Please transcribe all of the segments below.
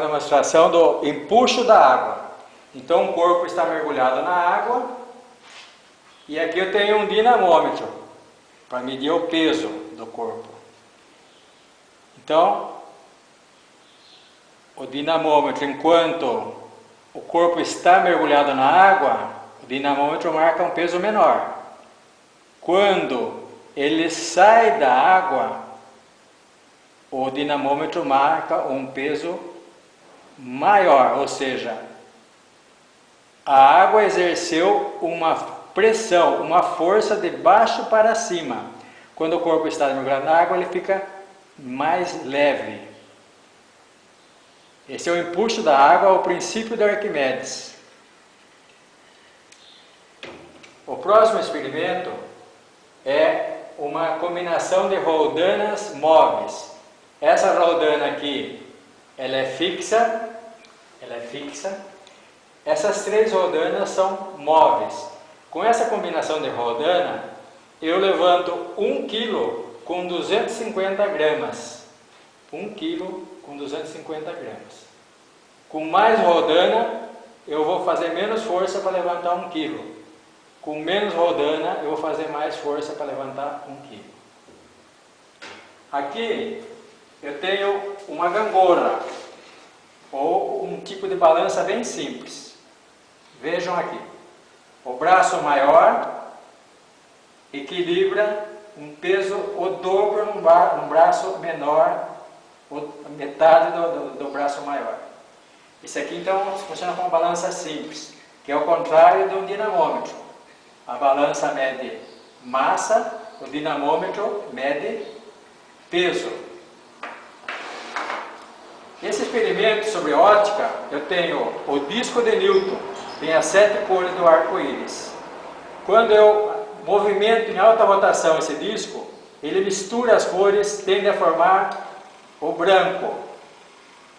demonstração do empuxo da água. Então o corpo está mergulhado na água e aqui eu tenho um dinamômetro para medir o peso do corpo. Então, o dinamômetro, enquanto o corpo está mergulhado na água, o dinamômetro marca um peso menor. Quando ele sai da água, o dinamômetro marca um peso maior, ou seja, a água exerceu uma pressão, uma força de baixo para cima. Quando o corpo está mergulhado na água, ele fica mais leve. Esse é o empuxo da água, o princípio de Arquimedes. O próximo experimento é uma combinação de roldanas móveis. Essa roldana aqui, ela é fixa. Essas três roldanas são móveis. Com essa combinação de roldana, eu levanto 1 kg com 250 gramas. 1 kg com 250 gramas. Com mais roldana, eu vou fazer menos força para levantar 1 kg. Com menos roldana, eu vou fazer mais força para levantar 1 kg. Aqui, eu tenho uma gangorra, ou um tipo de balança bem simples. Vejam aqui. O braço maior equilibra um peso o dobro num braço menor, metade do braço maior. Isso aqui então funciona como uma balança simples, que é o contrário de um dinamômetro. A balança mede massa, o dinamômetro mede peso. Esse experimento sobre ótica, eu tenho o disco de Newton, tem as 7 cores do arco-íris. Quando eu movimento em alta rotação esse disco, ele mistura as cores, tende a formar o branco.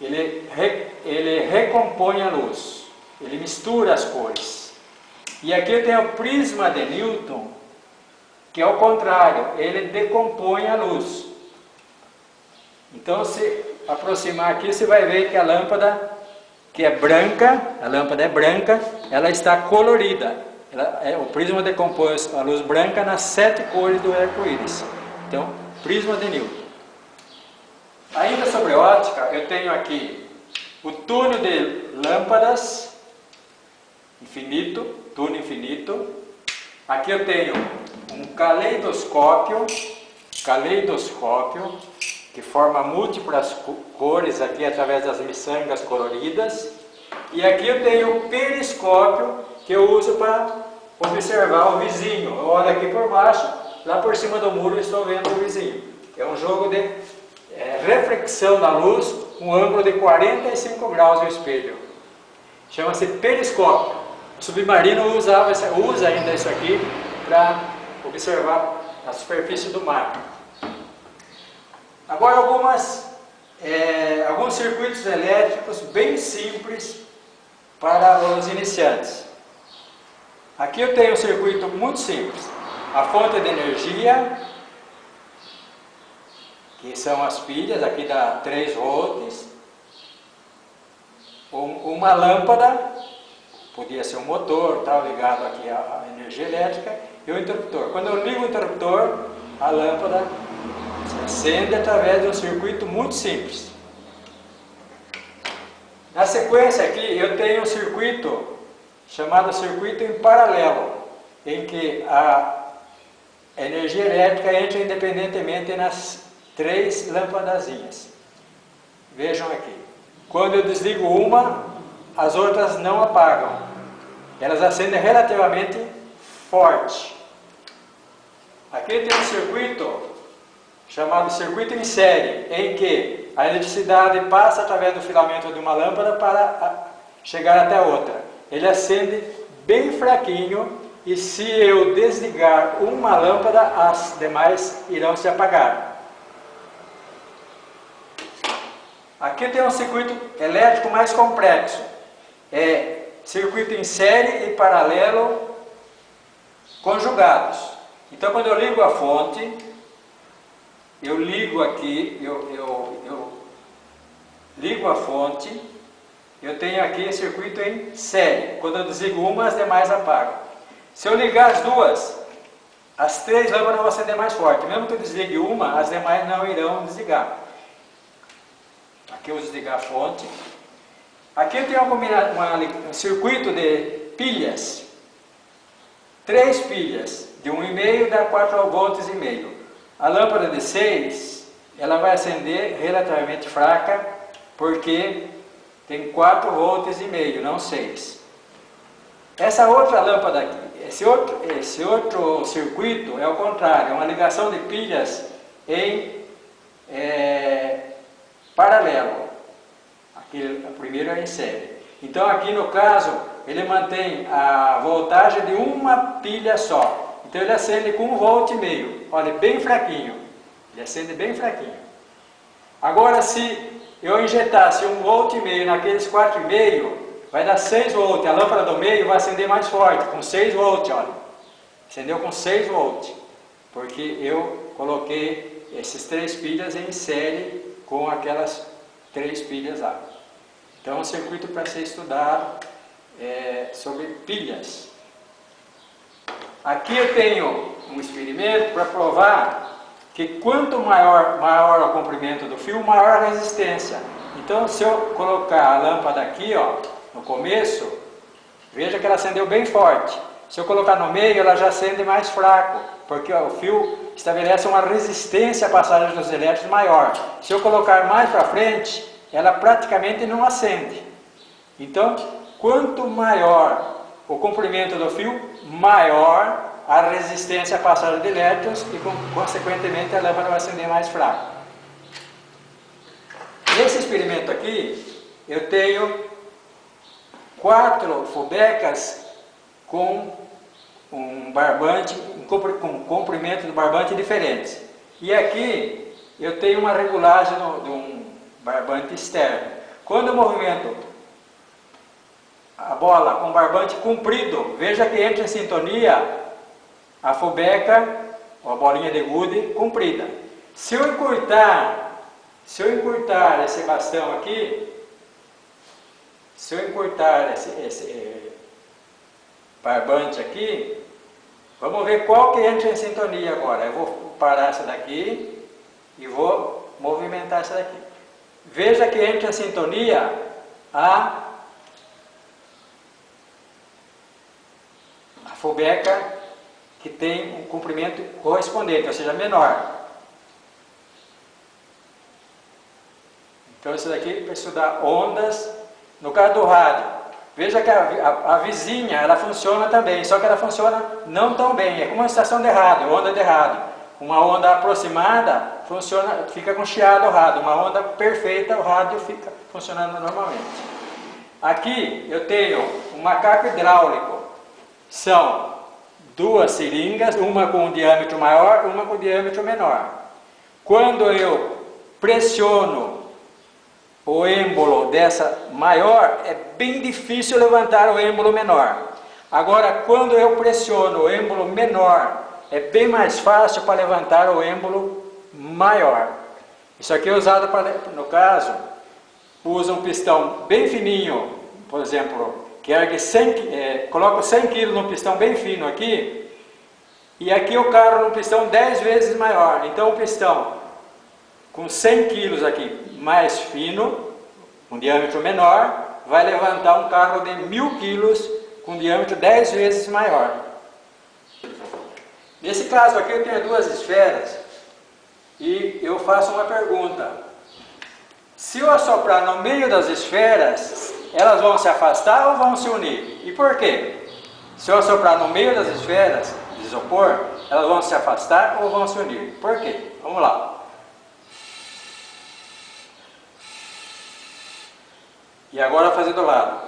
Ele recompõe a luz, ele mistura as cores. E aqui eu tenho o prisma de Newton, que é o contrário, ele decompõe a luz. Então, se aproximar aqui, você vai ver que a lâmpada, que é branca, a lâmpada é branca, ela está colorida. O prisma decompõe a luz branca nas 7 cores do arco-íris. Então, prisma de Newton. Ainda sobre ótica, eu tenho aqui o túnel de lâmpadas infinito, túnel infinito. Aqui eu tenho um caleidoscópio, que forma múltiplas cores aqui através das miçangas coloridas. E aqui eu tenho o periscópio, que eu uso para observar o vizinho. Eu olho aqui por baixo, lá por cima do muro eu estou vendo o vizinho. É um jogo de reflexão da luz, um ângulo de 45 graus no espelho. Chama-se periscópio. O submarino usa ainda isso aqui para observar a superfície do mar. Agora alguns circuitos elétricos bem simples para os iniciantes. Aqui eu tenho um circuito muito simples. A fonte de energia, que são as pilhas, aqui dá 3 volts. Uma lâmpada, podia ser um motor, tal, ligado aqui à energia elétrica, e o interruptor. Quando eu ligo o interruptor, a lâmpada se acende através de um circuito muito simples. Na sequência aqui eu tenho um circuito chamado circuito em paralelo, em que a energia elétrica entra independentemente nas 3 lâmpadazinhas. Vejam aqui. Quando eu desligo uma, as outras não apagam. Elas acendem relativamente forte. Aqui tem um circuito chamado circuito em série, em que a eletricidade passa através do filamento de uma lâmpada para chegar até a outra. Ele acende bem fraquinho e se eu desligar uma lâmpada, as demais irão se apagar. Aqui tem um circuito elétrico mais complexo. É circuito em série e paralelo conjugados. Então, quando eu ligo a fonte, eu ligo aqui, eu ligo a fonte, eu tenho aqui circuito em série. Quando eu desligo uma, as demais apagam. Se eu ligar as duas, as três lâmpadas vão acender mais forte. Mesmo que eu desligue uma, as demais não irão desligar. Aqui eu vou desligar a fonte. Aqui eu tenho um circuito de pilhas. 3 pilhas de 1,5 dá 4 volts e meio. A lâmpada de 6, ela vai acender relativamente fraca, porque tem 4 volts e meio, não 6. Essa outra lâmpada aqui, esse outro circuito é o contrário, é uma ligação de pilhas em paralelo. Aqui, o primeiro é em série. Então aqui no caso, ele mantém a voltagem de uma pilha só. Então ele acende com 1,5 volt. Olha, bem fraquinho. Ele acende bem fraquinho. Agora, se eu injetasse 1,5 volt naqueles 4,5, vai dar 6 volts. A lâmpada do meio vai acender mais forte, com 6 volts, olha. Acendeu com 6 volts. Porque eu coloquei essas 3 pilhas em série com aquelas 3 pilhas lá. Então é um circuito para ser estudado sobre pilhas. Aqui eu tenho um experimento para provar que quanto maior o comprimento do fio, maior a resistência. Então, se eu colocar a lâmpada aqui, ó, no começo, veja que ela acendeu bem forte. Se eu colocar no meio, ela já acende mais fraco, porque ó, o fio estabelece uma resistência à passagem dos elétrons maior. Se eu colocar mais para frente, ela praticamente não acende. Então, quanto maior o comprimento do fio, maior a resistência à passagem de elétrons e, consequentemente, a lâmpada vai acender mais fraco. Nesse experimento aqui, eu tenho 4 fubecas com um barbante, com comprimento do barbante diferentes. E aqui eu tenho uma regulagem de um barbante externo. Quando eu movimento a bola com barbante comprido, veja que entra em sintonia a fubeca, ou a bolinha de gude comprida. Se eu encurtar esse bastão aqui, se eu encurtar esse barbante aqui, vamos ver qual que entra em sintonia agora. Eu vou parar essa daqui e vou movimentar essa daqui. Veja que entra em sintonia a fubeca que tem um comprimento correspondente, ou seja, menor. Então isso daqui é para estudar ondas. No caso do rádio, veja que a vizinha, ela funciona também, só que ela funciona não tão bem. É como uma estação de rádio, onda de rádio. Uma onda aproximada fica com chiado o rádio. Uma onda perfeita, o rádio fica funcionando normalmente. Aqui eu tenho um macaco hidráulico. São 2 seringas, uma com um diâmetro maior, uma com um diâmetro menor. Quando eu pressiono o êmbolo dessa maior, é bem difícil levantar o êmbolo menor. Agora, quando eu pressiono o êmbolo menor, é bem mais fácil para levantar o êmbolo maior. Isso aqui é usado para, no caso, usa um pistão bem fininho, por exemplo, que ergue coloco 100 kg num pistão bem fino aqui, e aqui eu carro num pistão 10 vezes maior. Então o pistão com 100 kg aqui mais fino, com diâmetro menor, vai levantar um carro de 1000 kg com diâmetro 10 vezes maior. Nesse caso aqui eu tenho 2 esferas e eu faço uma pergunta. Se eu assoprar no meio das esferas, elas vão se afastar ou vão se unir? E por quê? Se eu assoprar no meio das esferas de isopor, elas vão se afastar ou vão se unir? Por quê? Vamos lá. E agora fazer do lado.